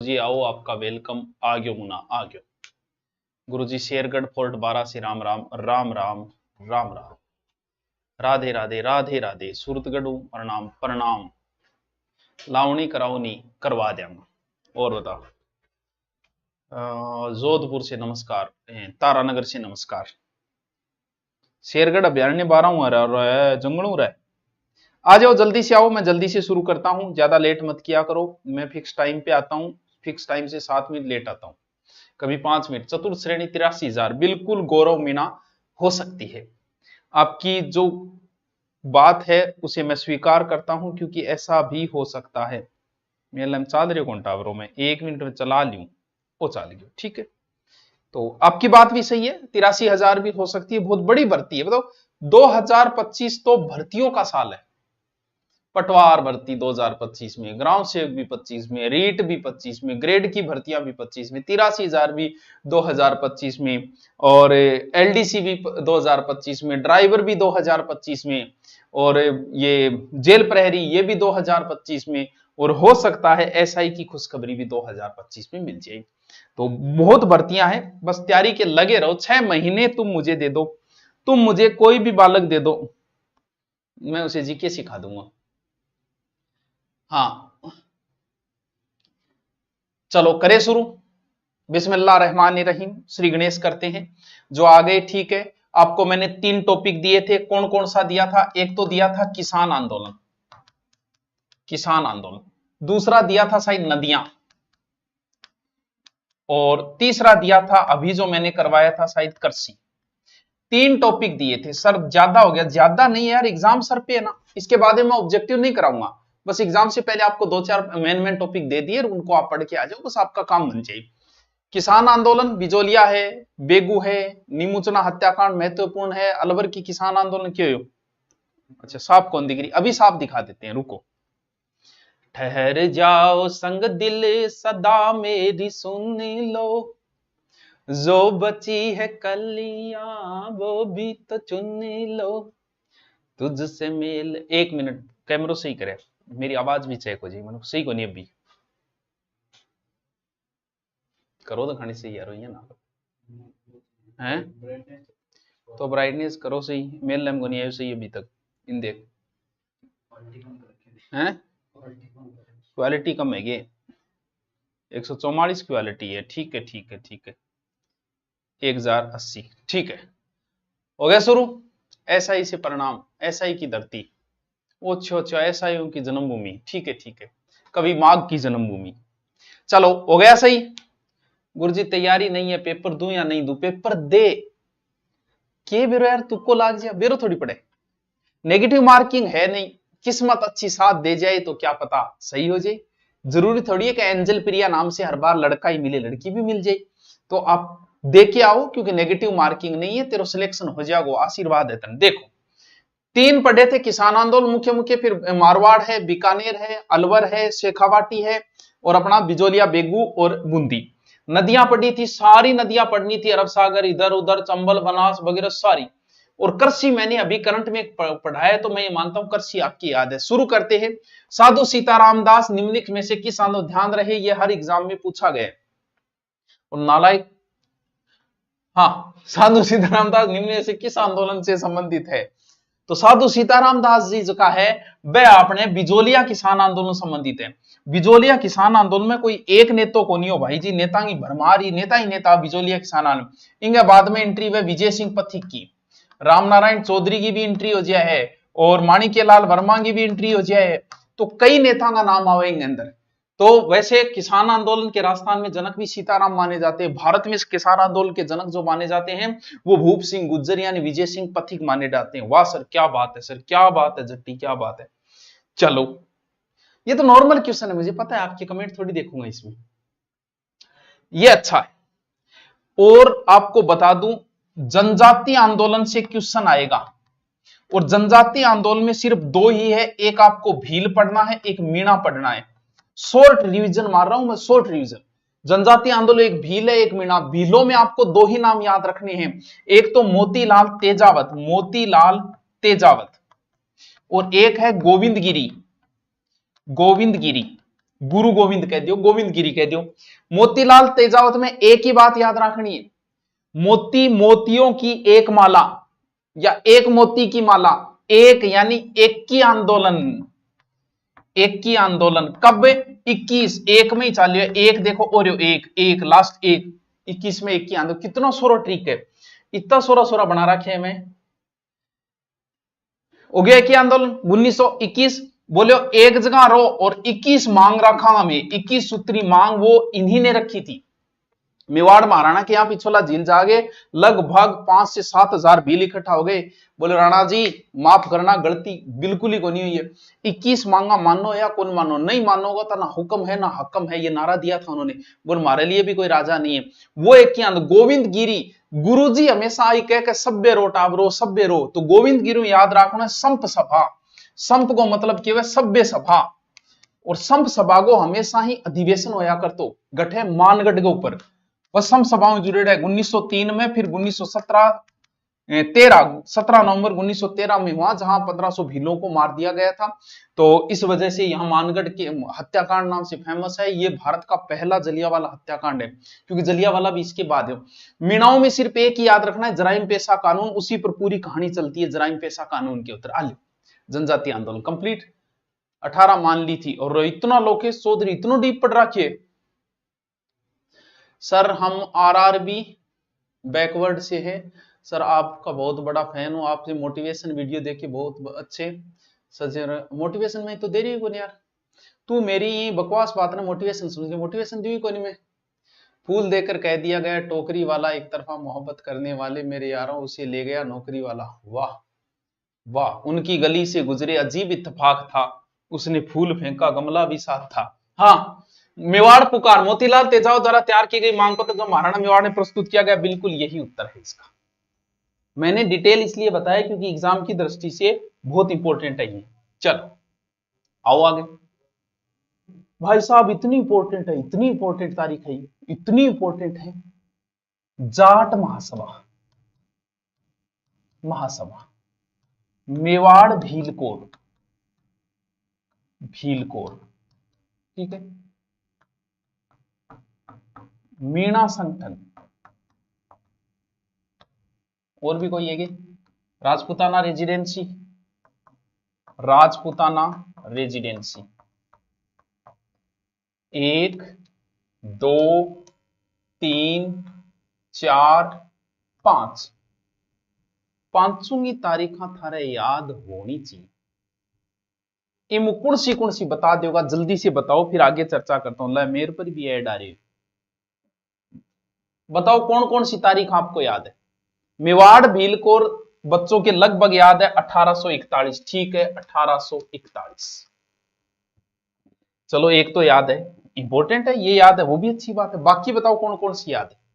गुरुजी आओ, आपका वेलकम। आ गयो मुना, आ गयो। गुरुजी शेरगढ़ फोर्ट 12 से राम राम राम राम राम राम। राधे राधे राधे राधे। सूरतगढ़ प्रणाम प्रणाम। लावणी करावनी करवा देंगे। और बताओ, जोधपुर से नमस्कार, तारानगर से नमस्कार। शेरगढ़ अभ्यारण्य 12 जंगलों रहा। आ जाओ, जल्दी से आओ, मैं जल्दी से शुरू करता हूं, ज्यादा लेट मत किया करो। मैं फिक्स टाइम पे आता हूं, फिक्स टाइम से 7 मिनट लेट आता हूं, कभी 5 मिनट। चतुर्थ श्रेणी 83,000 बिल्कुल गौरव मीना हो सकती है। आपकी जो बात है उसे मैं स्वीकार करता हूं, क्योंकि ऐसा भी हो सकता है। मेरे चाल रहे कौन टावरों में 1 मिनट में चला लूं, वो चाल गयो, ठीक है। तो आपकी बात भी सही है, 83,000 भी हो सकती है, बहुत बड़ी भर्ती है। बताओ, 2025 तो भर्तियों का साल है। पटवार भर्ती 2025 में, ग्राम सेवक भी 25 में, रीट भी 25 में, ग्रेड की भर्तियां भी 25 में, 83,000 भी 2025 में, और एलडीसी भी 2025 में, ड्राइवर भी 2025 में, और ये जेल प्रहरी ये भी 2025 में, और हो सकता है एसआई की खुशखबरी भी 2025 में मिल जाए। तो बहुत भर्तियां हैं, बस तैयारी के लगे रहो। 6 महीने तुम मुझे दे दो, तुम मुझे कोई भी बालक दे दो, मैं उसे जीके सिखा दूंगा। हाँ, चलो करें शुरू। बिस्मिल्लाह रहमान रहीम, श्री गणेश करते हैं। जो आ गए ठीक है। आपको मैंने 3 टॉपिक दिए थे, कौन कौन सा दिया था? एक तो दिया था किसान आंदोलन, किसान आंदोलन। दूसरा दिया था शायद नदियां, और तीसरा दिया था अभी जो मैंने करवाया था शायद कृषि। 3 टॉपिक दिए थे सर, ज्यादा हो गया। ज्यादा नहीं है यार, एग्जाम सर पे है ना, इसके बाद में मैं ऑब्जेक्टिव नहीं कराऊंगा। बस एग्जाम से पहले आपको 2-4 मेन टॉपिक दे दिए, उनको आप पढ़ के आ जाओ, बस आपका काम बन जाए। किसान आंदोलन बिजोलिया है, बेगू है, नीमुचना हत्याकांड महत्वपूर्ण है, अलवर की किसान आंदोलन क्यों हो? अच्छा, सांप कौन दिख रही? अभी सांप दिखा देते हैं, रुको। ठहर जाओ संग दिल सदा मेरी सुन लो, जो बची है कलियां वो भी तो चुन लो, तुझसे मेल। 1 मिनट, कैमरों सही करे, मेरी आवाज भी चेक हो जाए। मैंने सही को नहीं अभी करो तो खानी सही यार, ये ना है तो ब्राइटनेस करो सही। मेल लैम को नहीं आयो सही अभी तक। इन देख हैं, क्वालिटी कम है गे, 144 क्वालिटी है। ठीक है ठीक है ठीक है, 1080 ठीक है। हो गया शुरू। एसआई से परिणाम, एसआई की धरती, अच्छा एसआईओ की जन्मभूमि, ठीक है ठीक है, कभी माघ की जन्मभूमि। चलो हो गया सही। गुरुजी तैयारी नहीं है, पेपर दूं या नहीं दूं? पेपर दे के बेरो यार, तुक्को लाग जाए, बेरो थोड़ी पड़े। नेगेटिव मार्किंग है नहीं, किस्मत अच्छी साथ दे जाए तो क्या पता सही हो जाए। जरूरी थोड़ी है कि एंजल प्रिया नाम से हर बार लड़का ही मिले, लड़की भी मिल जाए। तो आप दे के आओ, क्योंकि नेगेटिव मार्किंग नहीं है, तेरा सिलेक्शन हो जाएगा, आशीर्वाद है। देखो 3 पढ़े थे, किसान आंदोलन मुख्य मुख्य, फिर मारवाड़ है, बीकानेर है, अलवर है, शेखावाटी है, और अपना बिजोलिया बेगू और बूंदी। नदियां पढ़ी थी, सारी नदियां पढ़नी थी, अरब सागर इधर उधर, चंबल बनास वगैरह सारी। और कृषि मैंने अभी करंट में पढ़ा है, तो मैं ये मानता हूं कृषि आपकी याद है। शुरू करते हैं। साधु सीताराम दास निम्नलिखित में से किस आंदोलन, ध्यान रहे ये हर एग्जाम में पूछा गया। और नालायक, हाँ, साधु सीताराम दास निम्न में से किस आंदोलन से संबंधित है? तो साधु सीताराम दास जी जो का है वह आपने बिजोलिया किसान आंदोलन संबंधित है। बिजोलिया किसान आंदोलन में कोई एक नेता को नहीं हो भाई जी, नेता की भरमार ही नेता बिजोलिया किसान आंदोलन। इनके बाद में एंट्री हुई विजय सिंह पथिक की, रामनारायण चौधरी की भी एंट्री हो जाए है, और माणिक्यलाल वर्मा की भी एंट्री हो जाए है। तो कई नेता का नाम आवेंगे अंदर। तो वैसे किसान आंदोलन के राजस्थान में जनक भी सीताराम माने जाते हैं। भारत में इस किसान आंदोलन के जनक जो माने जाते हैं वो भूप सिंह गुज्जर यानी विजय सिंह पथिक माने जाते हैं। वाह सर, क्या बात है सर, क्या बात है जट्टी, क्या बात है। चलो ये तो नॉर्मल क्वेश्चन है, मुझे पता है, आपके कमेंट थोड़ी देखूंगा इसमें। ये अच्छा है। और आपको बता दूं, जनजातीय आंदोलन से क्वेश्चन आएगा, और जनजातीय आंदोलन में सिर्फ 2 ही है, एक आपको भील पढ़ना है, एक मीणा पढ़ना है। शॉर्ट रिवीजन मार रहा हूं मैं, शॉर्ट रिवीजन। जनजातीय आंदोलन एक भील है, एक मीणा। भीलों में आपको 2 ही नाम याद रखने हैं, एक तो मोतीलाल तेजावत, मोतीलाल तेजावत, और एक है गोविंदगिरी, गोविंदगिरी। गुरु गोविंद कह दियो, गोविंद गिरी कह दियो। मोतीलाल तेजावत में एक ही बात याद रखनी है, मोती मोतियों की एक माला या एक मोती की माला, एक यानी एक की आंदोलन, एक की आंदोलन कब 21 एक में ही चालू है, एक देखो और एक एक लास्ट एक 21 में एक की आंदोलन, कितना सोरो ट्रिक है, इतना सोरा सोरा बना रखे है मैं। हो गया एक ही आंदोलन 1921, बोलो एक जगह रो और 21 मांग रखा हमें, 21 सूत्री मांग वो इन्हीं ने रखी थी। मेवाड़ महाराणा के यहां पिछोला झील जागे लगभग 5 से 7 हजार भील इकट्ठा हो गए। बोले राणा जी माफ करना, गलती बिल्कुल ही को नहीं हुई है, 21 मांगा मानो या कौन मानो, नहीं मानोगा तो ना हुक्म है ना हकम है, ये नारा दिया था उन्होंने। बोले हमारे लिए भी कोई राजा नहीं है। वो एक की आंदोलन गोविंद गिरी, गुरु जी हमेशा आई कह के सभ्य रो टावरो सभ्य रो, तो गोविंद गिरी याद रखना संप सभा, संप को मतलब क्या है सभ्य सभा, और संप सभा को हमेशा ही अधिवेशन होया कर तो गठे मानगढ़ के ऊपर वह संप सभाओं जुड़े है 1903 में, फिर 1917 17 नवंबर 1913 में हुआ, जहां 1500 भीलों को मार दिया गया था। तो इस वजह से यहां मानगढ़ के हत्याकांड नाम से फेमस है। ये भारत का पहला जलियांवाला हत्याकांड है, क्योंकि जलियांवाला भी इसके बाद है। मीणाओं में सिर्फ एक ही याद रखना है, जराइम पेशा कानून, उसी पर पूरी कहानी चलती है, जराइम पेशा कानून के ऊपर। आलियो जनजातीय आंदोलन कंप्लीट 18 मान ली थी, और इतना लोकेश चौधरी इतना डीप पढ़ रखिए। सर हम आरआरबी बैकवर्ड से है सर, आपका बहुत बड़ा फैन हूं, आपसे मोटिवेशन वीडियो देखे बहुत अच्छे सर। मोटिवेशन में तो दे रही है यार, तू मेरी बकवास बात ना मोटिवेशन सुन के, मोटिवेशन दी कोनी में। फूल देकर कह दिया गया टोकरी वाला, एक तरफा मोहब्बत करने वाले मेरे यारों उसे ले गया नौकरी वाला। वाह वाह, उनकी गली से गुजरे अजीब इत्तेफाक था, उसने फूल फेंका गमला भी साथ था। हाँ, मेवाड़ पुकार मोतीलाल तेजाब द्वारा तैयार की गई मांग पत्र जो महाराणा मेवाड़ ने प्रस्तुत किया गया, बिल्कुल यही उत्तर है इसका। मैंने डिटेल इसलिए बताया क्योंकि एग्जाम की दृष्टि से बहुत इंपॉर्टेंट है ये। चलो आओ आगे। भाई साहब इतनी इंपॉर्टेंट है, इतनी इंपॉर्टेंट तारीख है, इतनी इंपॉर्टेंट है, जाट महासभा, महासभा मेवाड़ भीलकोर, भीलकोर ठीक है, मीणा संगठन, और भी कोई है कि राजपूताना रेजिडेंसी, राजपूताना रेजिडेंसी 1 2 3 4 5 पांचों की तारीखा थारे याद होनी चाहिए। इम कौन सी बता दोगा जल्दी से बताओ, फिर आगे चर्चा करता हूं। मेरे पर भी ऐड आ रही है, बताओ कौन कौन सी तारीख आपको याद है। मेवाड़ भीलकोर बच्चों के लगभग याद है 1841, ठीक है 1841। चलो एक तो याद है, इंपॉर्टेंट है, ये याद है वो भी अच्छी बात है, बाकी बताओ कौन कौन सी याद है।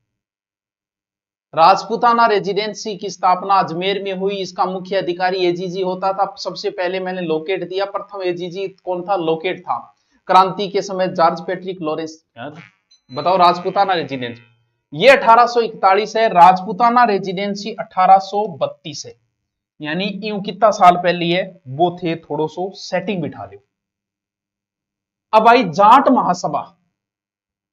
राजपूताना रेजिडेंसी की स्थापना अजमेर में हुई, इसका मुख्य अधिकारी एजीजी होता था। सबसे पहले मैंने लोकेट दिया, प्रथम एजीजी कौन था, लोकेट था। क्रांति के समय जॉर्ज पैट्रिक लॉरेंस। बताओ राजपूताना रेजिडेंसी, ये 1841 है, राजपूताना रेजिडेंसी 1832 है, यानी यूं कितना साल पहले है वो थे, थोड़ो सो सेटिंग बिठा लो। अब आई जाट महासभा,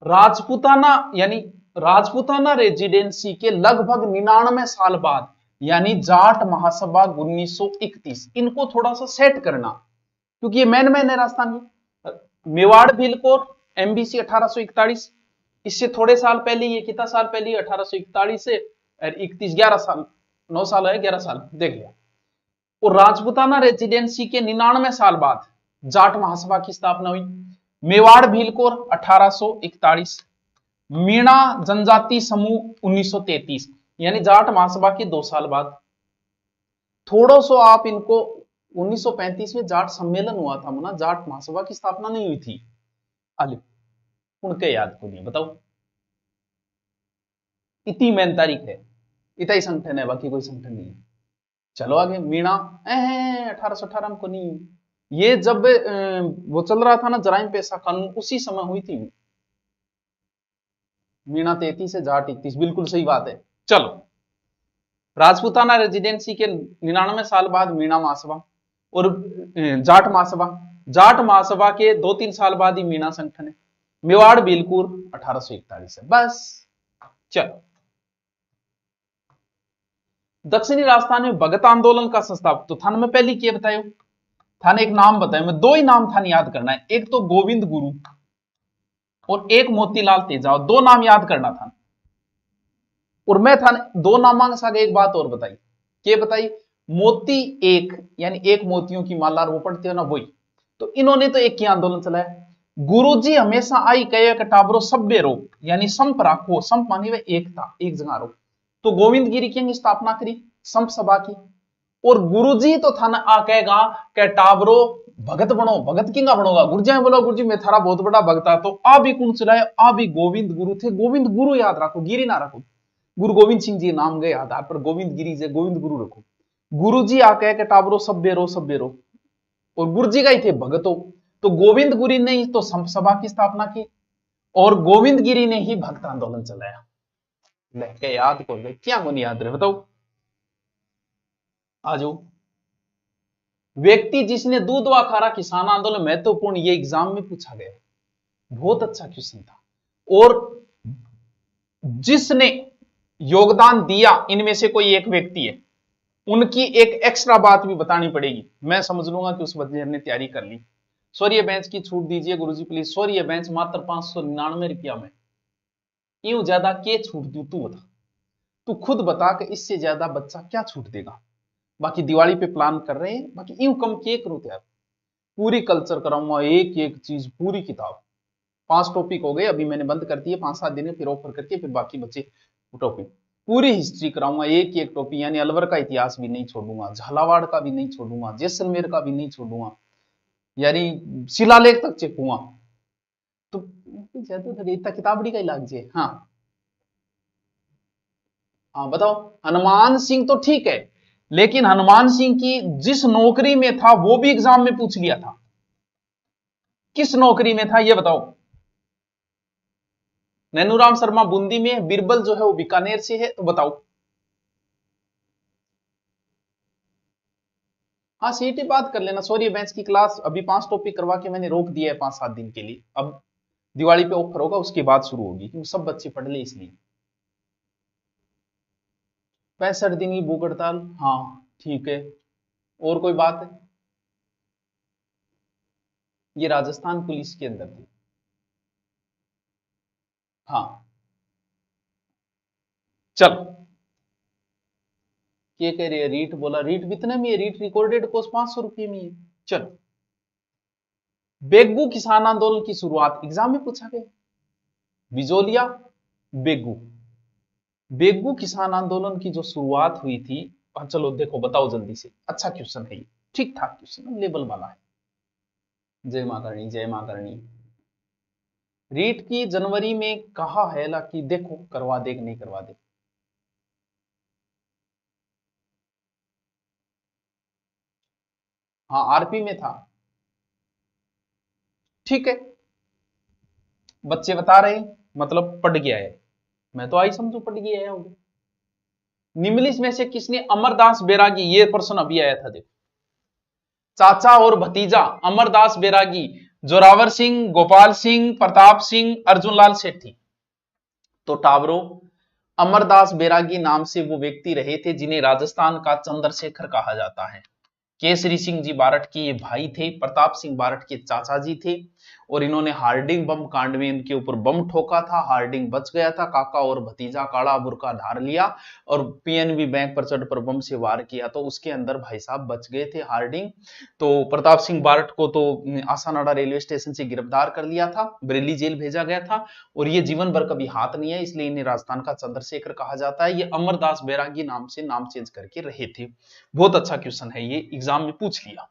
राजपूताना यानी राजपूताना रेजिडेंसी के लगभग 99 साल बाद, यानी जाट महासभा 1931। इनको थोड़ा सा सेट करना क्योंकि ये मैन है राजस्थान की। मेवाड़ भीलकोर एमबीसी 1841, इससे थोड़े साल पहले, ये कितना साल पहले 1841 से 31, 11 साल, 9 साल है 11 साल देख लिया। और राजपूताना रेजिडेंसी के 99 साल बाद जाट महासभा की स्थापना हुई। मेवाड़ भीलकोर 1841, मीणा जनजाति समूह 1933, यानी जाट महासभा के 2 साल बाद। थोड़ा सो आप इनको 1935 में जाट सम्मेलन हुआ था ना, जाट महासभा की स्थापना नहीं हुई थी। आलियो उनके याद को नहीं बताओ, इतनी मेन तारीख है, इतना ही संगठन है, बाकी कोई संगठन नहीं है। चलो आगे। मीणा 1818 को नहीं, ये जब वो चल रहा था ना जराइम पेशा कानून, उसी समय हुई थी। मीणा 33 है, जाट 31, बिल्कुल सही बात है। चलो, राजपूताना रेजिडेंसी के 99 साल बाद मीणा महासभा और जाट महासभा जाट महासभा के 2-3 साल बाद ही मीणा संगठन है। मेवाड़ बिलकुर 1841 है। बस चलो, दक्षिणी राजस्थान में भगत आंदोलन का संस्थापक तो थाने में पहले क्या बतायो, थाने एक नाम बताया, मैं 2 ही नाम थाने याद करना है, एक तो गोविंद गुरु और एक मोतीलाल तेजाब, 2 नाम याद करना था। और मैं थाने 2 नामां के आगे एक बात और बताई, क्या बताई, मोती एक यानी एक मोतियों की माला वो पढ़ते हो ना वही, तो इन्होंने तो एक ही आंदोलन चलाया। गुरुजी हमेशा आई कहे कटाबरो सभ्य रो यानी संप राखो, संप माने वे एकता, एक जगह रो, तो गोविंद गिरी की स्थापना करी संप सभा की। और गुरुजी तो थाना आ कहेगा कि टाबरो भगत बनो, भगत किंगा बनोगा, गुरुजी बोलो गुरुजी मैं थारा बहुत बड़ा भगत था, तो आ भी कौन चलाए, आ भी गोविंद गुरु थे। गोविंद गुरु याद रखो, गिरी ना रखो, गुरु गोविंद सिंह जी नाम गए आधार पर गोविंद गिरी से गोविंद गुरु रखो। गुरु जी आ कह के टाबरो सभ्य रो सभ्य रो, और गुरु जी का ही थे भगतो, तो गोविंद गुरु ने ही तो संप सभा की स्थापना की और गोविंद गिरी ने ही भक्त आंदोलन चलाया। लेके याद कर गए, क्या मुझे याद रहे बताओ, आ जाओ। व्यक्ति जिसने दूध व खारा किसान आंदोलन महत्वपूर्ण, ये एग्जाम में पूछा गया, बहुत अच्छा क्वेश्चन था। और जिसने योगदान दिया इनमें से कोई एक व्यक्ति है, उनकी एक एक्स्ट्रा बात भी बतानी पड़ेगी, मैं समझ लूंगा कि उस बच्चे ने तैयारी कर ली। सॉरी ये बेंच की छूट दीजिए गुरुजी प्लीज, सॉरी ये बेंच मात्र 599 रुपया में, यूं ज्यादा के छूट दू, तू बता, तू खुद बता कि इससे ज्यादा बच्चा क्या छूट देगा। बाकी दिवाली पे प्लान कर रहे हैं, बाकी यूं कम के करो यार, पूरी कल्चर कराऊंगा, एक एक चीज पूरी किताब, 5 टॉपिक हो गए अभी मैंने बंद कर दिए, 5-7 दिन फिर ऑफर करके फिर बाकी बच्चे टॉपिक पूरी हिस्ट्री कराऊंगा, एक एक टॉपिक, यानी अलवर का इतिहास भी नहीं छोड़ूंगा, झालावाड़ का भी नहीं छोड़ूंगा, जैसलमेर का भी नहीं छोड़ूंगा, यानी शिलालेख तक चेपूंगा। तो इतना किताबड़ी का ही लाग जे। हाँ हाँ बताओ, हनुमान सिंह तो ठीक है, लेकिन हनुमान सिंह की जिस नौकरी में था वो भी एग्जाम में पूछ लिया था, किस नौकरी में था ये बताओ। नैनूराम शर्मा बूंदी में, बिरबल जो है वो बीकानेर से है, तो बताओ। हाँ सीटी बात कर लेना, सॉरी बेंच की क्लास अभी 5 टॉपिक करवा के मैंने रोक दिया है 5-7 दिन के लिए, अब दिवाली पे ऑफर होगा उसके बाद शुरू होगी, क्योंकि सब बच्चे पढ़ ले इसलिए। 65 दिन की भूख हड़ताल, हाँ ठीक है, और कोई बात है, ये राजस्थान पुलिस के अंदर थी। हाँ चल, ये कह रही है रीट बोला, रीट कितने में है, रीट रिकॉर्डेड कॉस्ट 500 रुपये में है। चलो, बेगू किसान आंदोलन की शुरुआत एग्जाम में पूछा गया, बिजोलिया बेगू, बेगू किसान आंदोलन की जो शुरुआत हुई थी, चलो देखो बताओ जल्दी से, अच्छा क्वेश्चन है ये, ठीक ठाक क्वेश्चन लेवल वाला है। जय मां करणी, जय मां करणी। रीट की जनवरी में कहा है ला कि देखो करवा दे कि नहीं करवा दे, हाँ आरपी में था, ठीक है, बच्चे बता रहे मतलब पढ़ गया है, मैं तो आई समझू पढ़ गया है। निम्नलिखित में से किसने अमरदास बैरागी, ये प्रश्न अभी आया था देखो, चाचा और भतीजा अमरदास बैरागी, जोरावर सिंह, गोपाल सिंह, प्रताप सिंह, अर्जुनलाल सेठी, तो टावरो अमरदास बैरागी नाम से वो व्यक्ति रहे थे जिन्हें राजस्थान का चंद्रशेखर कहा जाता है। केसरी सिंह जी बारठ के ये भाई थे, प्रताप सिंह बारठ के चाचा जी थे, और इन्होंने हार्डिंग बम कांड में इनके ऊपर बम ठोका था, हार्डिंग बच गया था, काका और भतीजा काला बुरका धार लिया और पीएनबी बैंक पर चढ़ पर बम से वार किया, तो उसके अंदर भाई साहब बच गए थे हार्डिंग। तो प्रताप सिंह बारठ को तो आसानाडा रेलवे स्टेशन से गिरफ्तार कर लिया था, बरेली जेल भेजा गया था, और ये जीवन भर कभी हाथ नहीं है, इसलिए इन्हें राजस्थान का चंद्रशेखर कहा जाता है। ये अमरदास बैरागी नाम से नाम चेंज करके रहे थे। बहुत अच्छा क्वेश्चन है ये, एग्जाम में पूछ लिया।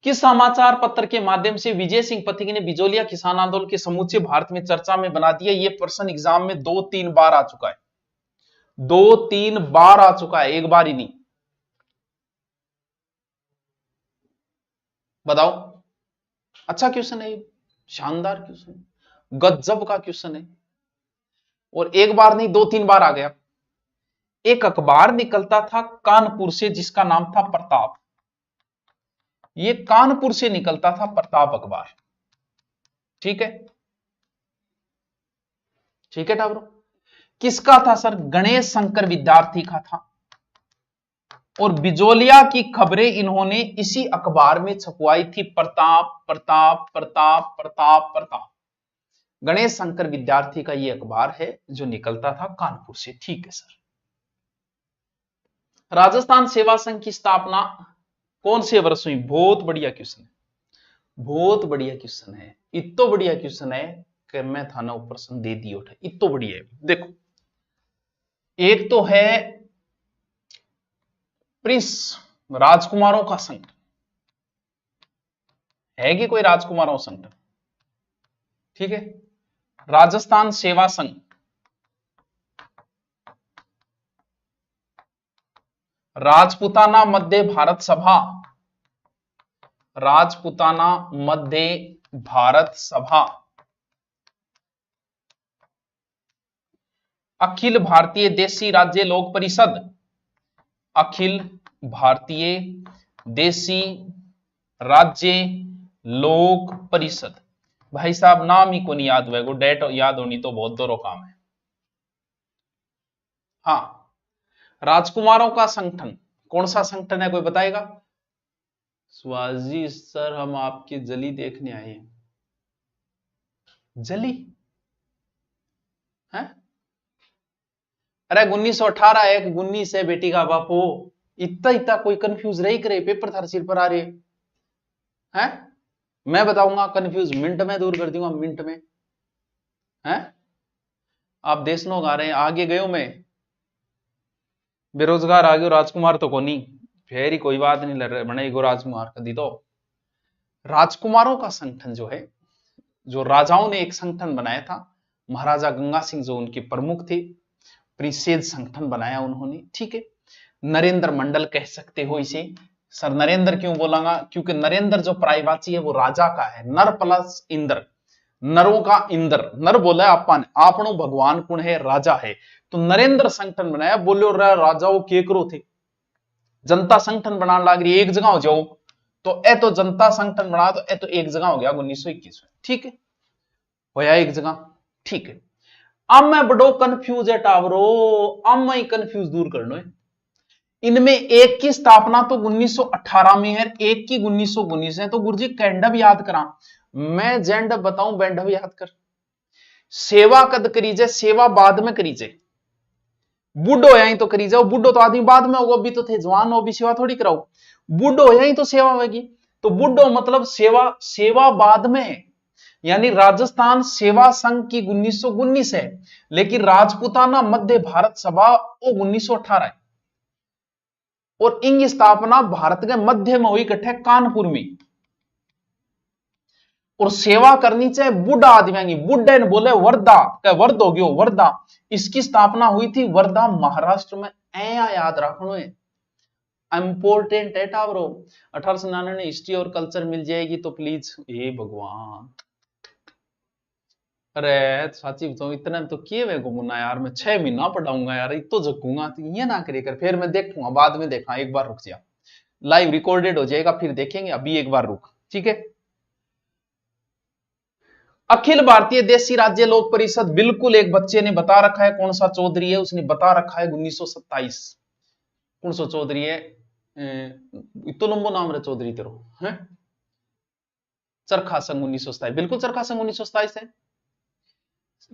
किस समाचार पत्र के माध्यम से विजय सिंह पथिक ने बिजोलिया किसान आंदोलन के समूचे भारत में चर्चा में बना दिया, ये प्रश्न एग्जाम में 2-3 बार आ चुका है, 2-3 बार आ चुका है, एक बार ही नहीं। बताओ, अच्छा क्वेश्चन है, शानदार क्वेश्चन, गजब का क्वेश्चन है, और एक बार नहीं 2-3 बार आ गया। एक अखबार निकलता था कानपुर से जिसका नाम था प्रताप, ये कानपुर से निकलता था प्रताप अखबार। ठीक है, ठीक है टाबरो। किसका था सर? गणेश शंकर विद्यार्थी का था। और बिजोलिया की खबरें इन्होंने इसी अखबार में छपवाई थी, प्रताप प्रताप प्रताप प्रताप प्रताप। गणेश शंकर विद्यार्थी का ये अखबार है जो निकलता था कानपुर से। ठीक है सर। राजस्थान सेवा संघ की स्थापना कौन से वर्ष हुई? बहुत बढ़िया क्वेश्चन है, बहुत बढ़िया क्वेश्चन है। इतो बढ़िया क्वेश्चन है कि मैं थाना प्रश्न दे दियो था, इतो बढ़िया है। देखो, एक तो है प्रिंस राजकुमारों का संगठन, है कि कोई राजकुमारों संगठन? ठीक है, राजस्थान सेवा संघ, राजपुताना मध्य भारत सभा, राजपुताना मध्य भारत सभा, अखिल भारतीय देशी राज्य लोक परिषद, अखिल भारतीय देशी राज्य लोक परिषद। भाई साहब नाम ही को नहीं याद हुआ, डेट याद होनी तो बहुत दोनों काम है। हाँ, राजकुमारों का संगठन कौन सा संगठन है, कोई बताएगा? स्वाजी सर हम आपकी जली देखने आए हैं। जली है? अरे 1918 है कि 19 है बेटी का बापू, इतना इतना कोई कंफ्यूज रही करे, पेपर थारे सिर पर आ रहे हैं। मैं बताऊंगा कंफ्यूज मिनट में दूर कर दूंगा, मिनट में। हैं आप देश लोग आ रहे हैं, आगे गयो मैं बेरोजगार आ गयो, राजकुमार तो कोनी, फिर ही कोई बात नहीं लड़ रहे बने गो राजकुमार कदी। तो राजकुमारों का संगठन जो है, जो राजाओं ने एक संगठन बनाया था, महाराजा गंगा सिंह जो उनके प्रमुख थे, परिषद संगठन बनाया उन्होंने। ठीक है, नरेंद्र मंडल कह सकते हो इसे। सर नरेंद्र क्यों बोलांगा? क्योंकि नरेंद्र जो प्रायवाची है वो राजा का है, नर प्लस इंद्र, नरों का इंद्र, नर बोला है आपा ने, आपनो भगवान कुण है, राजा है। तो नरेंद्र संगठन बनाया, बोलो राजाओं के करो थे, जनता संगठन बनाने लग रही, एक जगह हो जाओ, तो ए तो जनता संगठन बना, तो ए तो एक जगह हो गया 1921 में। ठीक है, होया एक जगह। ठीक है, अब मैं बड़ो कंफ्यूज है टावरो, अब मैं कंफ्यूज दूर कर लो। इनमें एक की स्थापना तो 1918 में है, एक की 1919 है, तो गुरुजी कैंडा भी याद करा, मैं जेंड बताऊं बैंड भी याद कर। सेवा कद करीजे, सेवा बाद में करीजे, बूढ़ो यहीं तो करी जाओ, बूढ़ो तो आदमी बाद में होगा, अभी तो थे जवान हो, अभी सेवा थोड़ी कराओ, बूढ़ो यहीं तो सेवा होगी। तो बूढ़ो मतलब सेवा, सेवा बाद में है, यानी राजस्थान सेवा संघ की 1919 है, लेकिन राजपुताना मध्य भारत सभा वो 1918 है, और इनकी स्थापना भारत के मध्य में हुई, इकट्ठे कानपुर में। और सेवा करनी चाहिए बुढ़ा आदमी की, बुढ़े ने बोले वर्धा, क्या वर्द हो गयो वर्धा, इसकी स्थापना हुई थी वर्धा महाराष्ट्र में। ऐया याद रखना है, इंपोर्टेंट है टावरो। 1899 हिस्ट्री और कल्चर मिल जाएगी तो प्लीज, हे भगवान। अरे साची बताऊं, इतना तो किए हुए घूमना यार, मैं 6 महीना पढ़ाऊंगा यार, इतो जगूंगा तो ये ना करे कर, फिर मैं देखूंगा बाद में, देखा एक बार रुक जा, लाइव रिकॉर्डेड हो जाएगा फिर देखेंगे, अभी एक बार रुक। ठीक है, अखिल भारतीय देशी राज्य लोक परिषद, बिल्कुल एक बच्चे ने बता रखा है कौन सा चौधरी है, उसने बता रखा है 1927। कौन सा चौधरी है? इतो लंबो नाम रहे चौधरी तेरो है? चरखा संघ 1927, बिल्कुल चरखा संघ 1927 है।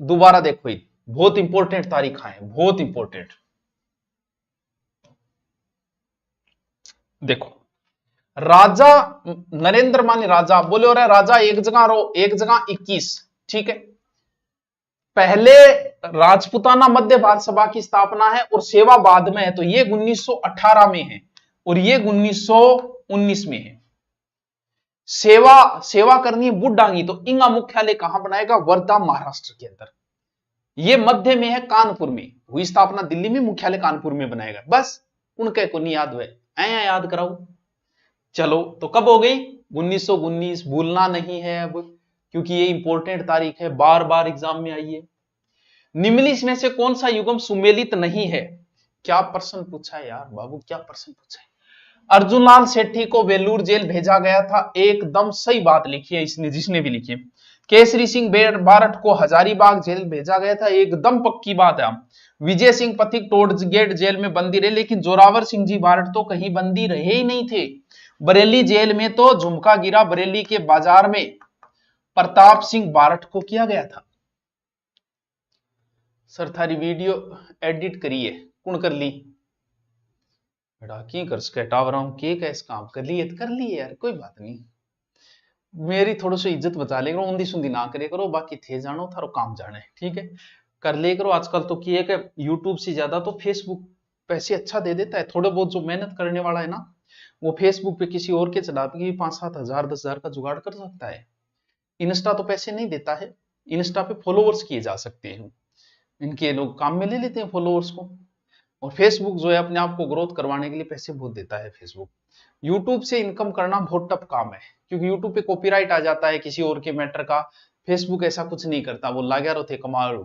दोबारा देखो, ही बहुत इंपॉर्टेंट तारीख है, बहुत इंपॉर्टेंट। देखो, राजा नरेंद्र मानी राजा बोले, और राजा एक जगह रो, एक जगह 21। ठीक है, पहले राजपुताना मध्य भारत सभा की स्थापना है और सेवा बाद में है, तो ये 1918 में है और ये 1919 में है। सेवा सेवा करनी है बुढ़ांगी, तो इनका मुख्यालय कहां बनाएगा? वर्धा महाराष्ट्र के अंदर। ये मध्य में है, कानपुर में हुई स्थापना, दिल्ली में, मुख्यालय कानपुर में बनाएगा। बस उनके को नहीं याद हुए, ऐया याद कराओ। चलो तो कब हो गई? 1919, भूलना नहीं है अब, क्योंकि ये इंपॉर्टेंट तारीख है, बार बार एग्जाम में आई है। निम्नलिखित में से कौन सा युग्म सुमेलित नहीं है? क्या प्रश्न पूछा है यार बाबू, क्या प्रश्न पूछा है? अर्जुनलाल सेठी को वेलूर जेल भेजा गया था, एकदम सही बात लिखी है इसने, जिसने भी लिखी है। केसरी सिंह बारठ को हजारीबाग जेल भेजा गया था, एकदम पक्की बात है। विजय सिंह पथिक टोडगेट जेल में बंदी रहे, लेकिन जोरावर सिंह जी बारठ तो कहीं बंदी रहे ही नहीं थे। बरेली जेल में तो झुमका गिरा बरेली के बाजार में प्रताप सिंह बारठ को किया गया था। सर थारी वीडियो एडिट करिए कौन कर ली बेटा, की कर सके टावर के कैस काम कर लिए तो कर लिए यार, कोई बात नहीं। मेरी थोड़ी सी इज्जत बचा ले करो, ऊंधी सुंधी ना करे करो, बाकी थे जानो थारो काम जाने, ठीक है कर ले करो। आजकल तो किए कि यूट्यूब से ज्यादा तो फेसबुक पैसे अच्छा दे देता है। थोड़े बहुत जो मेहनत करने वाला है ना, वो फेसबुक पे किसी और के चला के 5-7 हजार 10 हजार का जुगाड़ कर सकता है। इंस्टा तो पैसे नहीं देता है, इंस्टा पे फॉलोअर्स किए जा सकते हैं, इनके लोग काम में ले लेते हैं फॉलोअर्स को। और फेसबुक जो है अपने आप को ग्रोथ करवाने के लिए पैसे बहुत देता है फेसबुक। यूट्यूब से इनकम करना बहुत टफ काम है, क्योंकि यूट्यूब पे कॉपीराइट आ जाता है किसी और के मैटर का। फेसबुक ऐसा कुछ नहीं करता, वो लाग्या थे कमाल।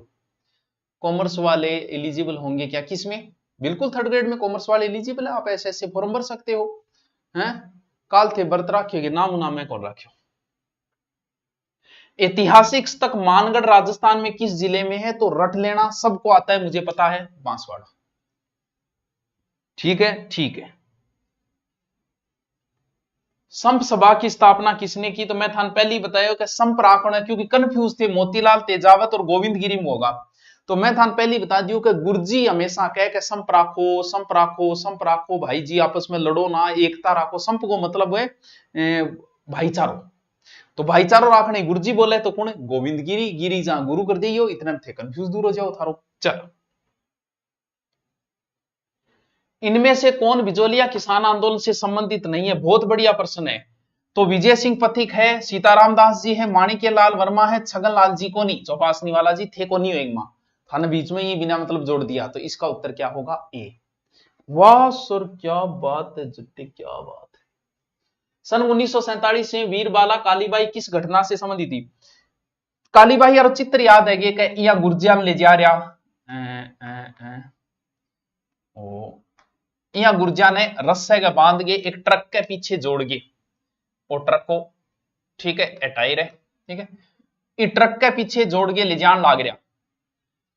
कॉमर्स वाले एलिजिबल होंगे क्या किसमें? बिल्कुल थर्ड ग्रेड में कॉमर्स वाले एलिजिबल है, आप ऐसे ऐसे फॉर्म भर सकते हो हैं। काल थे व्रत रखियोगे, नाम नाम में कौन रखियो। ऐतिहासिक तक मानगढ़ राजस्थान में किस जिले में है? तो रट लेना, सबको आता है, मुझे पता है, बांसवाड़ा। ठीक है ठीक है। संप सभा की स्थापना किसने की? तो मैं थान पहले ही बताया कि संप राखण, क्योंकि कंफ्यूज थे मोतीलाल तेजावत और गोविंदगिरी में होगा, तो मैं थान पहले ही बता दियो कि गुरुजी हमेशा कह के संप राखो संप राखो संप राखो, भाई जी आपस में लड़ो ना, एकता राखो। संप को मतलब है भाईचारो, तो भाईचारो राखने गुरुजी बोले तो कौन? गोविंदगिरी, गिरी जहां गुरु कर दियो, इतने में थे कंफ्यूज दूर हो जाओ थारो। चलो, इनमें से कौन बिजोलिया किसान आंदोलन से संबंधित नहीं है? बहुत बढ़िया प्रश्न है। तो विजय सिंह पथिक है, सीताराम दास जी है, माणिक्य लाल वर्मा है, छगन लाल जी को नहीं, चौपासनी वाला जी थे को नहीं एक मां थाने बीच में ही बिना मतलब जोड़ दिया, तो इसका उत्तर क्या होगा? ए। वाह सर क्या बात है जट्टी, क्या बात है। सन 1947 में वीरबाला कालीबाई किस घटना से संबंधित थी? कालीबाई और चित्र याद है कि या गुर्जिया में ले जा रहा ओ, यहाँ गुर्जा ने रस्से का बांध के एक ट्रक के पीछे जोड़ के, और ट्रक को ठीक है टायर है, ठीक है, इस ट्रक के पीछे जोड़ के ले जान लाग रहा।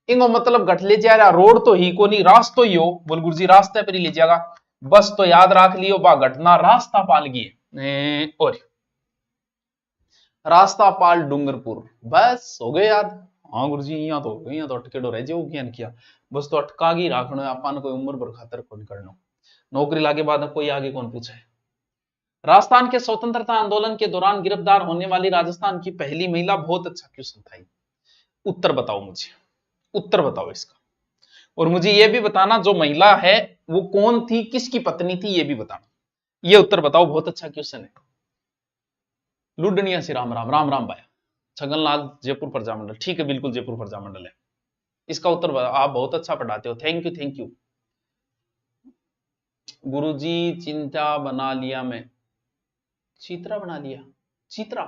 इंगो मतलब घट ले जा रहा, रोड तो ही को नहीं, रास्तो ही हो, बोल गुरुजी रास्ते पर ही ले जाएगा। बस तो याद रख लियो बा घटना रास्ता पाल गई और रास्ता पाल डूंगरपुर, बस हो गए याद। हाँ गुरुजी यहाँ तो अटकेडो रह जाओ ज्ञान किया, बस तो अटका ही राखना अपन कोई उम्र भर खातर कौन करना, नौकरी लागे बाद कोई आगे कौन पूछे। राजस्थान के स्वतंत्रता आंदोलन के दौरान गिरफ्तार होने वाली राजस्थान की पहली महिला, बहुत अच्छा क्वेश्चन था। उत्तर बताओ मुझे, उत्तर बताओ इसका, और मुझे यह भी बताना जो महिला है वो कौन थी, किसकी पत्नी थी, यह भी बताना। ये उत्तर बताओ, बहुत अच्छा क्वेश्चन है। लुडनिया से राम राम, राम राम भाई। छगनलाल जयपुर प्रजामंडल, ठीक है बिल्कुल जयपुर प्रजामंडल है इसका उत्तर। आप बहुत अच्छा पढ़ाते हो, थैंक यू थैंक यू। गुरुजी चिंता बना लिया मैं, चित्रा बना लिया, चित्रा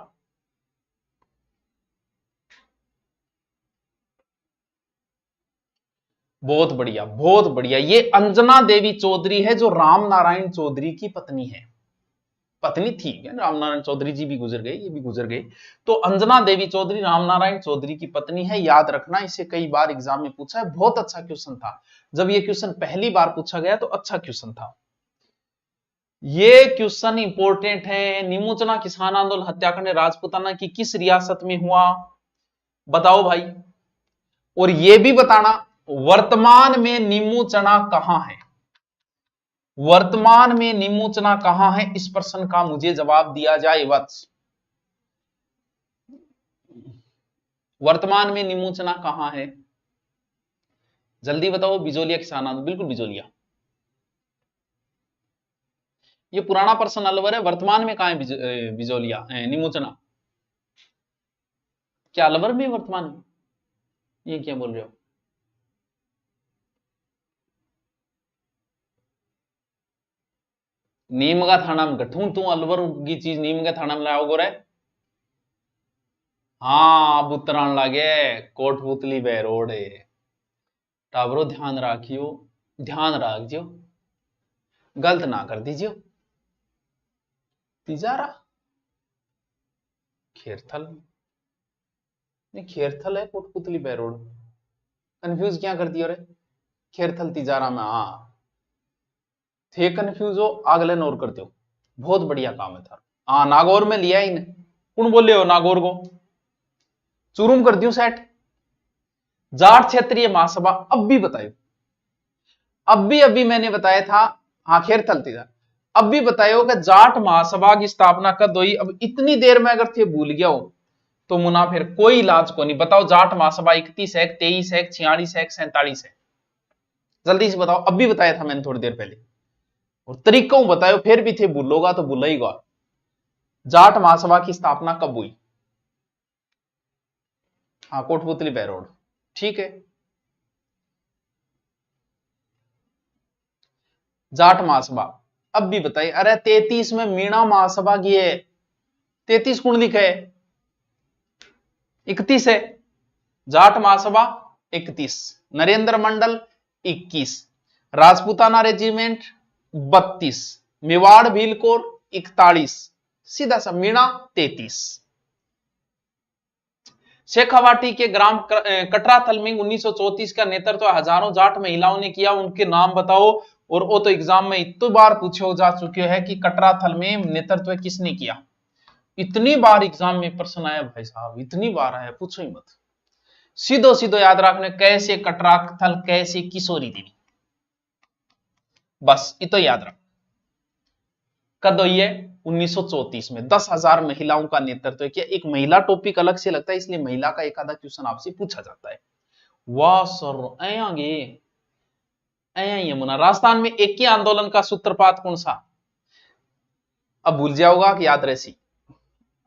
बहुत बढ़िया बहुत बढ़िया। ये अंजना देवी चौधरी है जो राम नारायण चौधरी की पत्नी है, पत्नी थी, राम नारायण चौधरी जी भी गुजर गए, ये भी गुजर गए। तो अंजना देवी चौधरी राम नारायण चौधरी की पत्नी है, याद रखना, इसे कई बार एग्जाम में पूछा है, बहुत अच्छा क्वेश्चन था। जब ये क्वेश्चन पहली बार पूछा गया तो अच्छा क्वेश्चन था। ये क्वेश्चन इंपॉर्टेंट है। निमोचना किसान आंदोलन हत्याकांड राजपूताना की किस रियासत में हुआ? बताओ भाई। और ये भी बताना वर्तमान में निमोचना कहां है, वर्तमान में निमोचना कहां है, इस प्रश्न का मुझे जवाब दिया जाए वत्स। वर्तमान में निमोचना कहां है, जल्दी बताओ। बिजोलिया किसान आंदोलन, बिल्कुल बिजोलिया। ये पुराना प्रश्न अलवर है, वर्तमान में कहां है बिजोलिया निमोचना? क्या अलवर में वर्तमान में? ये क्या बोल रहे हो? नीम का थाना में गठूं तू अलवर की चीज नीम के थाना में लाओ गोरे। हाँ अब उतरान लागे कोटपुतली बहरोड है। टाबरो ध्यान राखियो, ध्यान रख जियो, गलत ना कर दीजियो। तिजारा, खेरथल नहीं, खेरथल है कोटपुतली बैरोड, कंफ्यूज क्या कर दिया रे, खेरथल तिजारा में, हाँ थे कंफ्यूज हो, अगले नोर करते हो, बहुत बढ़िया काम है था। हाँ नागौर में लिया इन, कौन बोले हो नागौर को, चुरूम कर दियो सेट। जाट क्षेत्रीय महासभा अब भी बतायो, अब भी अभी मैंने बताया था, हाँ खेरथल तिजारा, अब भी बतायो कि जाट महासभा की स्थापना कब हुई। अब इतनी देर में अगर थे भूल गया हो तो मुना फिर कोई इलाज को नहीं। बताओ जाट महासभा 31 है, 23 है, 46 है, 47 है, जल्दी से बताओ। अब भी बताया था मैंने थोड़ी देर पहले, और तरीका बतायो, फिर भी थे भूलोगा तो भूलेगा। जाट महासभा की स्थापना कब हुई? हाँ कोटपुतली बैरोड, ठीक है। जाट महासभा अब भी बताइए। अरे 33 में मीणा महासभा की है, 33 कौन लिखा है, 31 है। जाट महासभा 31, नरेंद्र मंडल 21, राजपूताना रेजिमेंट 32, मेवाड़ भीलकोर 41, सीधा सा मीणा 33। शेखावाटी के ग्राम कटराथल में 1934 का नेतृत्व हजारों जाट महिलाओं ने किया, उनके नाम बताओ। और वो तो एग्जाम में इतनी बार पूछे जा चुके हैं कि कटराथल में नेतृत्व किसने किया, इतनी बार एग्जाम में प्रश्न आया भाई साहब, इतनी बार आया, पूछो ही मत, सीधो सीधो याद रखने, कैसे कटराथल, कैसे किशोरी देवी, बस इतो याद रख। कद हुई है 1934 में, 10,000 महिलाओं का नेतृत्व किया। एक महिला टॉपिक अलग से लगता है, इसलिए महिला का एक आधा क्वेश्चन आपसे पूछा जाता है। वाह सर आएंगे यमुना। राजस्थान में एक ही आंदोलन का सूत्रपात कौन सा? अब भूल जाओगा कि याद रही,